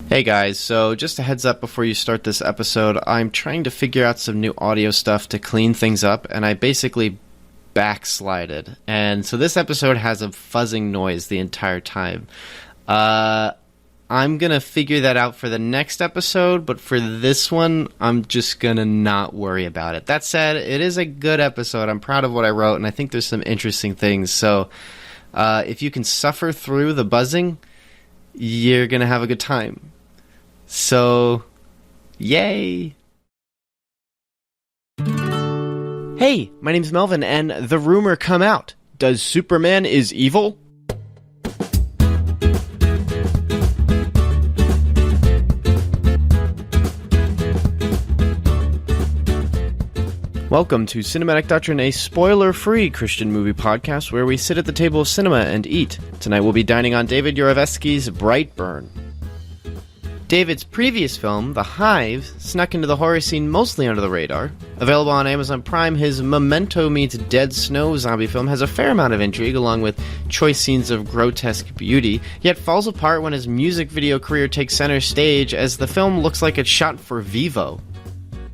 Hey guys, so just a heads up before you start this episode, I'm trying to figure out some new audio stuff to clean things up, and I basically backslided. And so this episode has a fuzzing noise the entire time. I'm gonna figure that out for the next episode, but for this one, I'm just gonna not worry about it. That said, it is a good episode. I'm proud of what I wrote, and I think there's some interesting things. So if you can suffer through the buzzing, you're gonna have a good time. So, yay! Hey, my name's Melvin, and the rumor come out. Does Superman is evil? Welcome to Cinematic Doctrine, a spoiler-free Christian movie podcast where we sit at the table of cinema and eat. Tonight we'll be dining on David Yarovesky's Brightburn. David's previous film, The Hive, snuck into the horror scene mostly under the radar. Available on Amazon Prime, his Memento meets Dead Snow zombie film has a fair amount of intrigue along with choice scenes of grotesque beauty, yet falls apart when his music video career takes center stage as the film looks like it's shot for Vivo.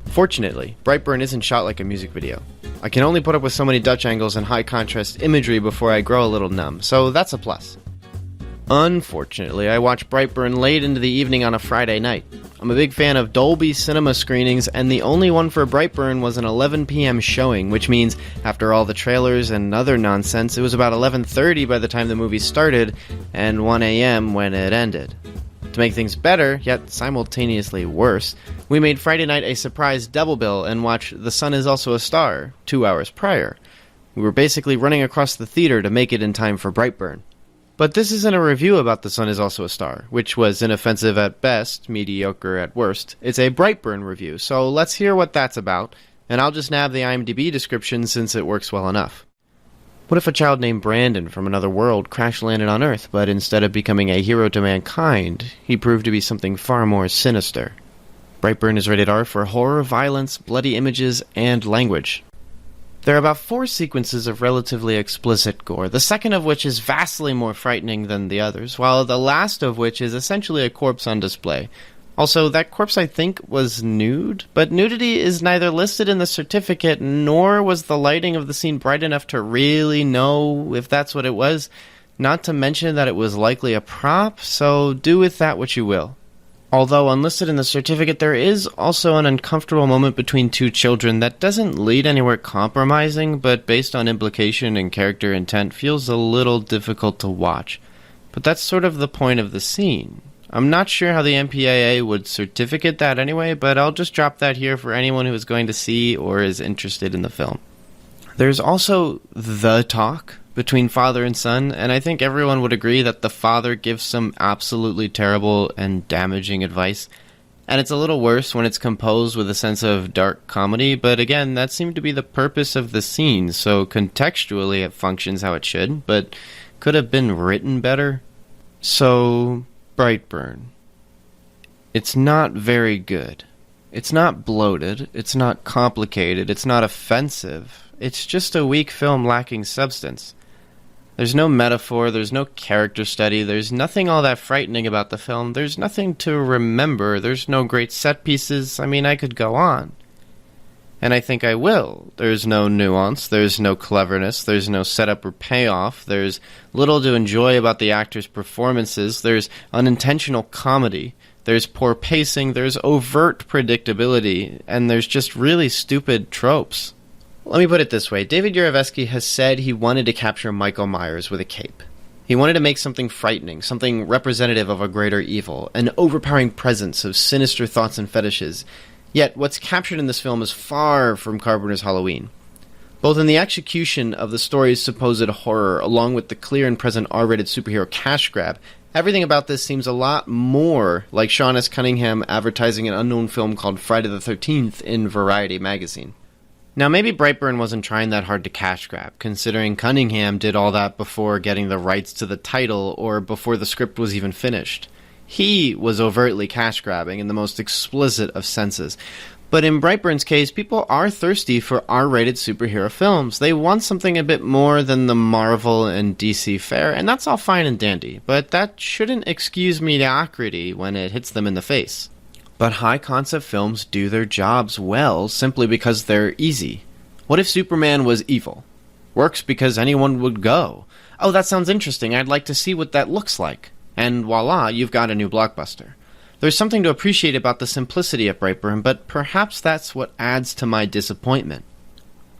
Fortunately, Brightburn isn't shot like a music video. I can only put up with so many Dutch angles and high contrast imagery before I grow a little numb, so that's a plus. Unfortunately, I watched Brightburn late into the evening on a Friday night. I'm a big fan of Dolby Cinema screenings, and the only one for Brightburn was an 11 p.m. showing, which means, after all the trailers and other nonsense, it was about 11:30 by the time the movie started, and 1 a.m. when it ended. To make things better, yet simultaneously worse, we made Friday night a surprise double bill and watched The Sun Is Also a Star 2 hours prior. We were basically running across the theater to make it in time for Brightburn. But this isn't a review about The Sun Is Also a Star, which was inoffensive at best, mediocre at worst. It's a Brightburn review, so let's hear what that's about, and I'll just nab the IMDb description since it works well enough. What if a child named Brandon from another world crash-landed on Earth, but instead of becoming a hero to mankind, he proved to be something far more sinister? Brightburn is rated R for horror, violence, bloody images, and language. There are about 4 sequences of relatively explicit gore, the second of which is vastly more frightening than the others, while the last of which is essentially a corpse on display. Also, that corpse I think was nude, but nudity is neither listed in the certificate nor was the lighting of the scene bright enough to really know if that's what it was, not to mention that it was likely a prop, so do with that what you will. Although unlisted in the certificate, there is also an uncomfortable moment between 2 children that doesn't lead anywhere compromising, but based on implication and character intent feels a little difficult to watch. But that's sort of the point of the scene. I'm not sure how the MPAA would certificate that anyway, but I'll just drop that here for anyone who is going to see or is interested in the film. There's also the talk between father and son, and I think everyone would agree that the father gives some absolutely terrible and damaging advice, and it's a little worse when it's composed with a sense of dark comedy, but again, that seemed to be the purpose of the scene, so contextually it functions how it should, but could have been written better. So, Brightburn. It's not very good. It's not bloated, it's not complicated, it's not offensive. It's just a weak film lacking substance. There's no metaphor, there's no character study, there's nothing all that frightening about the film, there's nothing to remember, there's no great set pieces, I could go on. And I think I will. There's no nuance, there's no cleverness, there's no setup or payoff, there's little to enjoy about the actors' performances, there's unintentional comedy, there's poor pacing, there's overt predictability, and there's just really stupid tropes. Let me put it this way. David Yarovesky has said he wanted to capture Michael Myers with a cape. He wanted to make something frightening, something representative of a greater evil, an overpowering presence of sinister thoughts and fetishes. Yet, what's captured in this film is far from Carpenter's Halloween. Both in the execution of the story's supposed horror, along with the clear and present R-rated superhero cash grab, everything about this seems a lot more like Sean S. Cunningham advertising an unknown film called Friday the 13th in Variety magazine. Now, maybe Brightburn wasn't trying that hard to cash grab, considering Cunningham did all that before getting the rights to the title or before the script was even finished. He was overtly cash grabbing in the most explicit of senses. But in Brightburn's case, people are thirsty for R-rated superhero films. They want something a bit more than the Marvel and DC fare, and that's all fine and dandy, but that shouldn't excuse mediocrity when it hits them in the face. But high-concept films do their jobs well simply because they're easy. What if Superman was evil? Works because anyone would go. Oh, that sounds interesting. I'd like to see what that looks like. And voila, you've got a new blockbuster. There's something to appreciate about the simplicity of Brightburn, but perhaps that's what adds to my disappointment.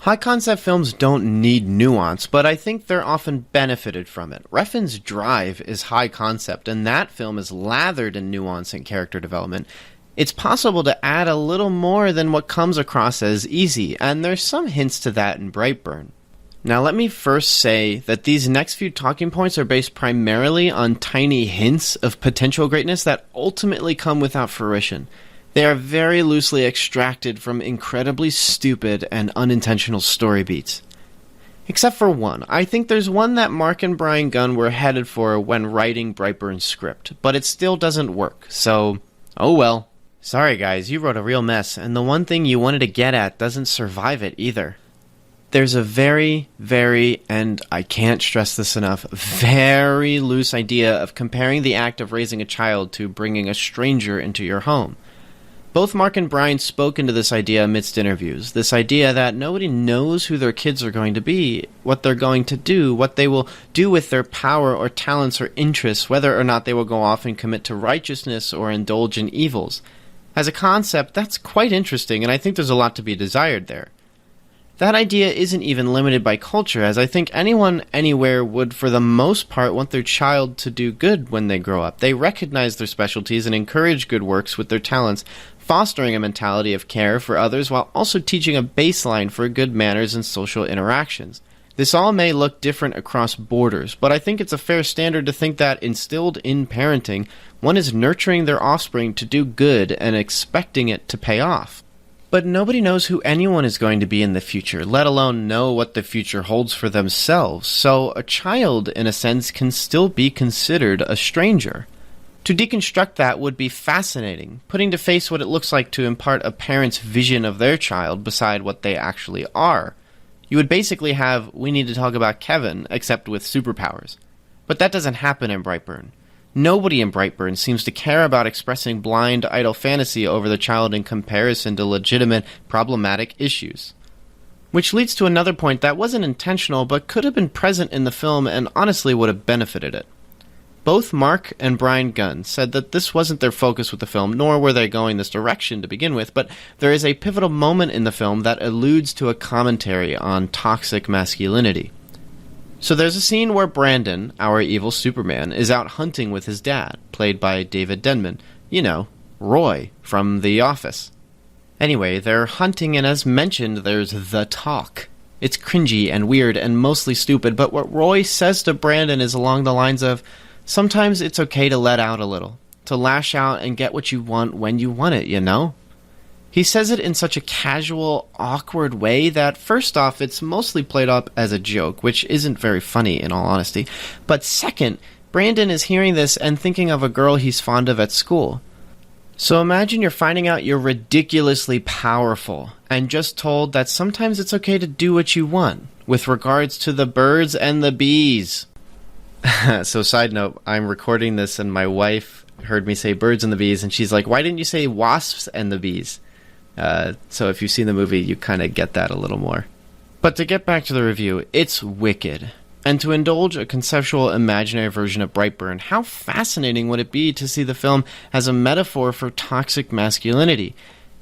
High-concept films don't need nuance, but I think they're often benefited from it. Refn's Drive is high concept, and that film is lathered in nuance and character development. It's possible to add a little more than what comes across as easy, and there's some hints to that in Brightburn. Now let me first say that these next few talking points are based primarily on tiny hints of potential greatness that ultimately come without fruition. They are very loosely extracted from incredibly stupid and unintentional story beats. Except for one. I think there's one that Mark and Brian Gunn were headed for when writing Brightburn's script, but it still doesn't work, so oh well. Sorry guys, you wrote a real mess, and the one thing you wanted to get at doesn't survive it either. There's a very, and I can't stress this enough, very loose idea of comparing the act of raising a child to bringing a stranger into your home. Both Mark and Brian spoke into this idea amidst interviews, this idea that nobody knows who their kids are going to be, what they're going to do, what they will do with their power or talents or interests, whether or not they will go off and commit to righteousness or indulge in evils. As a concept, that's quite interesting, and I think there's a lot to be desired there. That idea isn't even limited by culture, as I think anyone anywhere would for the most part want their child to do good when they grow up. They recognize their specialties and encourage good works with their talents, fostering a mentality of care for others while also teaching a baseline for good manners and social interactions. This all may look different across borders, but I think it's a fair standard to think that instilled in parenting, one is nurturing their offspring to do good and expecting it to pay off. But nobody knows who anyone is going to be in the future, let alone know what the future holds for themselves, so a child, in a sense, can still be considered a stranger. To deconstruct that would be fascinating, putting to face what it looks like to impart a parent's vision of their child beside what they actually are. You would basically have We Need to Talk About Kevin, except with superpowers. But that doesn't happen in Brightburn. Nobody in Brightburn seems to care about expressing blind, idle fantasy over the child in comparison to legitimate, problematic issues. Which leads to another point that wasn't intentional but could have been present in the film and honestly would have benefited it. Both Mark and Brian Gunn said that this wasn't their focus with the film, nor were they going this direction to begin with, but there is a pivotal moment in the film that alludes to a commentary on toxic masculinity. So there's a scene where Brandon, our evil Superman, is out hunting with his dad, played by David Denman. You know, Roy from The Office. Anyway, they're hunting, and as mentioned, there's the talk. It's cringy and weird and mostly stupid, but what Roy says to Brandon is along the lines of, sometimes it's okay to let out a little, to lash out and get what you want when you want it, you know? He says it in such a casual, awkward way that, first off, it's mostly played up as a joke, which isn't very funny in all honesty. But second, Brandon is hearing this and thinking of a girl he's fond of at school. So imagine you're finding out you're ridiculously powerful, and just told that sometimes it's okay to do what you want, with regards to the birds and the bees. So side note, I'm recording this and my wife heard me say birds and the bees, and she's like, why didn't you say wasps and the bees? So if you've seen the movie, you kind of get that a little more. But to get back to the review, it's wicked. And to indulge a conceptual imaginary version of Brightburn, how fascinating would it be to see the film as a metaphor for toxic masculinity?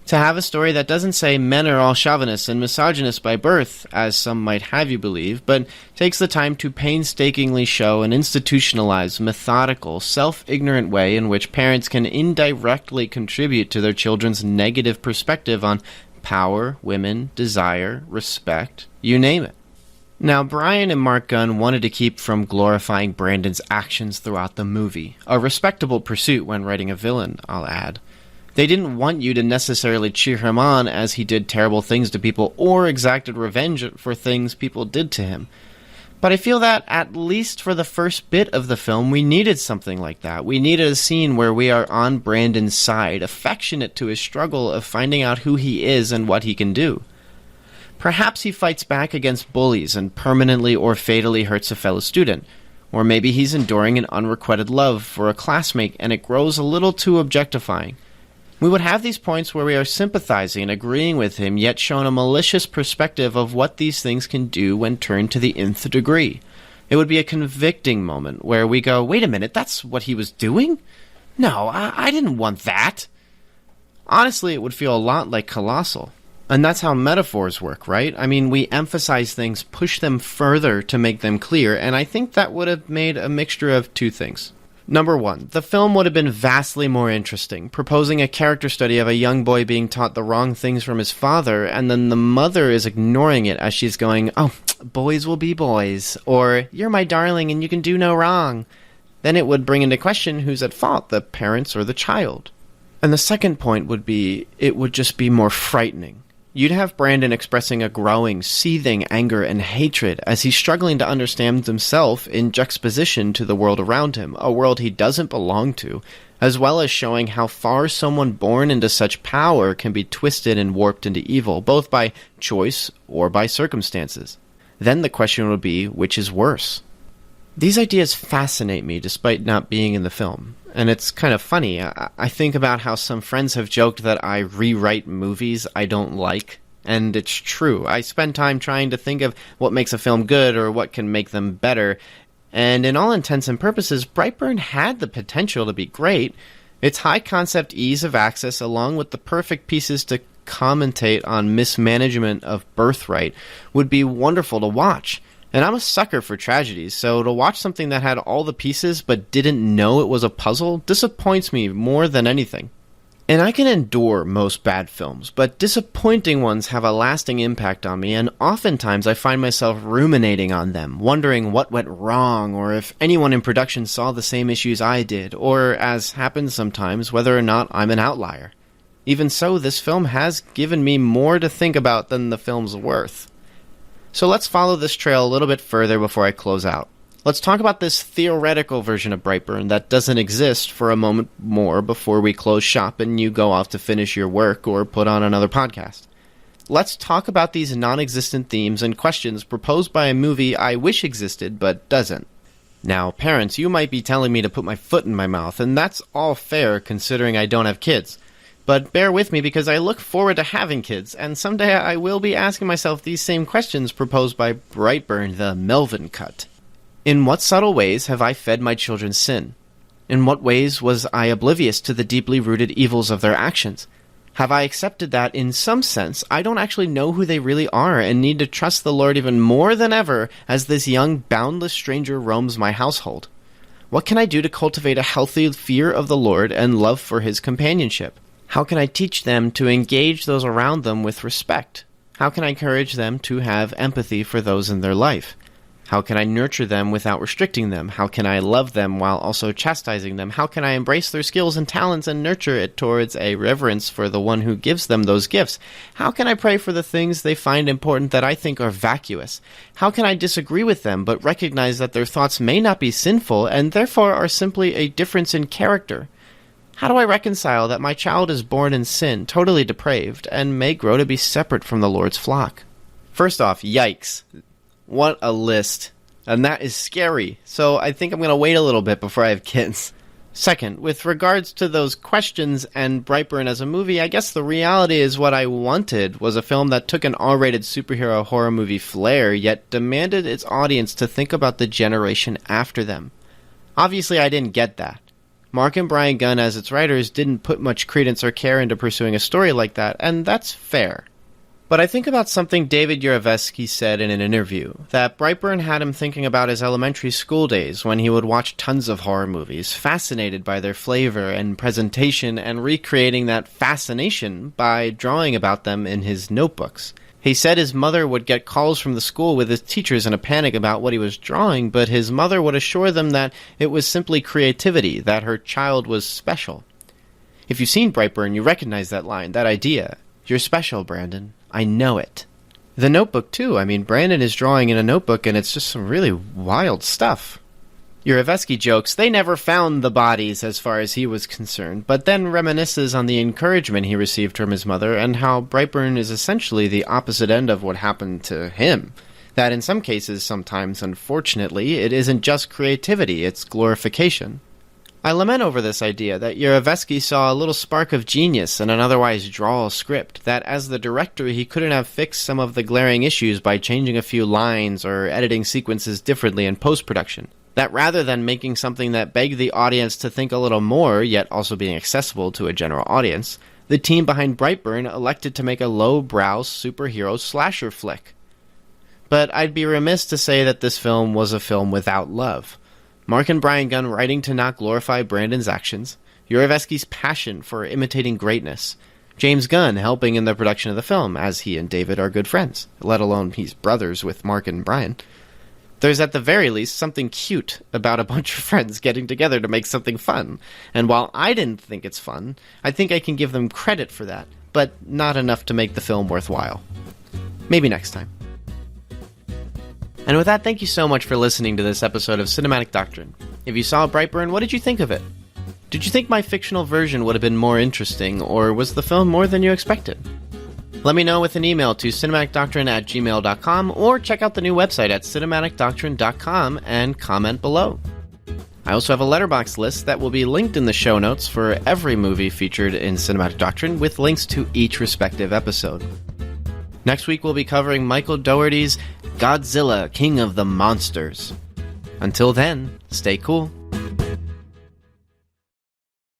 To have a story that doesn't say men are all chauvinists and misogynists by birth, as some might have you believe, but takes the time to painstakingly show an institutionalized, methodical, self-ignorant way in which parents can indirectly contribute to their children's negative perspective on power, women, desire, respect, you name it. Now, Brian and Mark Gunn wanted to keep from glorifying Brandon's actions throughout the movie, a respectable pursuit when writing a villain, I'll add. They didn't want you to necessarily cheer him on as he did terrible things to people or exacted revenge for things people did to him. But I feel that, at least for the first bit of the film, we needed something like that. We needed a scene where we are on Brandon's side, affectionate to his struggle of finding out who he is and what he can do. Perhaps he fights back against bullies and permanently or fatally hurts a fellow student. Or maybe he's enduring an unrequited love for a classmate and it grows a little too objectifying. We would have these points where we are sympathizing and agreeing with him, yet shown a malicious perspective of what these things can do when turned to the nth degree. It would be a convicting moment where we go, wait a minute, that's what he was doing? No, I didn't want that. Honestly, it would feel a lot like Colossal. And that's how metaphors work, right? I mean, we emphasize things, push them further to make them clear, and I think that would have made a mixture of two things. Number one, the film would have been vastly more interesting, proposing a character study of a young boy being taught the wrong things from his father, and then the mother is ignoring it as she's going, oh, boys will be boys, or you're my darling and you can do no wrong. Then it would bring into question who's at fault, the parents or the child. And the second point would be, it would just be more frightening. You'd have Brandon expressing a growing, seething anger and hatred as he's struggling to understand himself in juxtaposition to the world around him, a world he doesn't belong to, as well as showing how far someone born into such power can be twisted and warped into evil, both by choice or by circumstances. Then the question would be, which is worse? These ideas fascinate me despite not being in the film. And it's kind of funny. I think about how some friends have joked that I rewrite movies I don't like. And it's true. I spend time trying to think of what makes a film good or what can make them better. And in all intents and purposes, Brightburn had the potential to be great. Its high-concept ease of access, along with the perfect pieces to commentate on mismanagement of Birthright, would be wonderful to watch. And I'm a sucker for tragedies, so to watch something that had all the pieces but didn't know it was a puzzle disappoints me more than anything. And I can endure most bad films, but disappointing ones have a lasting impact on me, and oftentimes I find myself ruminating on them, wondering what went wrong, or if anyone in production saw the same issues I did, or, as happens sometimes, whether or not I'm an outlier. Even so, this film has given me more to think about than the film's worth. So let's follow this trail a little bit further before I close out. Let's talk about this theoretical version of Brightburn that doesn't exist for a moment more before we close shop and you go off to finish your work or put on another podcast. Let's talk about these non-existent themes and questions proposed by a movie I wish existed but doesn't. Now, parents, you might be telling me to put my foot in my mouth, and that's all fair considering I don't have kids. But bear with me because I look forward to having kids, and someday I will be asking myself these same questions proposed by Brightburn, the Melvin cut. In what subtle ways have I fed my children sin? In what ways was I oblivious to the deeply rooted evils of their actions? Have I accepted that, in some sense, I don't actually know who they really are and need to trust the Lord even more than ever as this young, boundless stranger roams my household? What can I do to cultivate a healthy fear of the Lord and love for His companionship? How can I teach them to engage those around them with respect? How can I encourage them to have empathy for those in their life? How can I nurture them without restricting them? How can I love them while also chastising them? How can I embrace their skills and talents and nurture it towards a reverence for the one who gives them those gifts? How can I pray for the things they find important that I think are vacuous? How can I disagree with them but recognize that their thoughts may not be sinful and therefore are simply a difference in character? How do I reconcile that my child is born in sin, totally depraved, and may grow to be separate from the Lord's flock? First off, yikes. What a list. And that is scary, so I think I'm going to wait a little bit before I have kids. Second, with regards to those questions and Brightburn as a movie, I guess the reality is what I wanted was a film that took an R-rated superhero horror movie flair, yet demanded its audience to think about the generation after them. Obviously, I didn't get that. Mark and Brian Gunn, as its writers, didn't put much credence or care into pursuing a story like that, and that's fair. But I think about something David Yarovesky said in an interview, that Brightburn had him thinking about his elementary school days when he would watch tons of horror movies, fascinated by their flavor and presentation, and recreating that fascination by drawing about them in his notebooks. He said his mother would get calls from the school with his teachers in a panic about what he was drawing, but his mother would assure them that it was simply creativity, that her child was special. If you've seen Brightburn, you recognize that line, that idea. You're special, Brandon. I know it. The Notebook, too. I mean, Brandon is drawing in a notebook, and it's just some really wild stuff. Yarovesky jokes they never found the bodies as far as he was concerned, but then reminisces on the encouragement he received from his mother and how Brightburn is essentially the opposite end of what happened to him. That in some cases, sometimes, unfortunately, it isn't just creativity, it's glorification. I lament over this idea that Yarovesky saw a little spark of genius in an otherwise droll script, that as the director he couldn't have fixed some of the glaring issues by changing a few lines or editing sequences differently in post-production. That rather than making something that begged the audience to think a little more, yet also being accessible to a general audience, the team behind Brightburn elected to make a low-brow superhero slasher flick. But I'd be remiss to say that this film was a film without love. Mark and Brian Gunn writing to not glorify Brandon's actions, Yarovesky's passion for imitating greatness, James Gunn helping in the production of the film, as he and David are good friends, let alone he's brothers with Mark and Brian. There's at the very least something cute about a bunch of friends getting together to make something fun, and while I didn't think it's fun, I think I can give them credit for that, but not enough to make the film worthwhile. Maybe next time. And with that, thank you so much for listening to this episode of Cinematic Doctrine. If you saw Brightburn, what did you think of it? Did you think my fictional version would have been more interesting, or was the film more than you expected? Let me know with an email to cinematicdoctrine@gmail.com or check out the new website at cinematicdoctrine.com and comment below. I also have a letterbox list that will be linked in the show notes for every movie featured in Cinematic Doctrine with links to each respective episode. Next week we'll be covering Michael Dougherty's Godzilla, King of the Monsters. Until then, stay cool.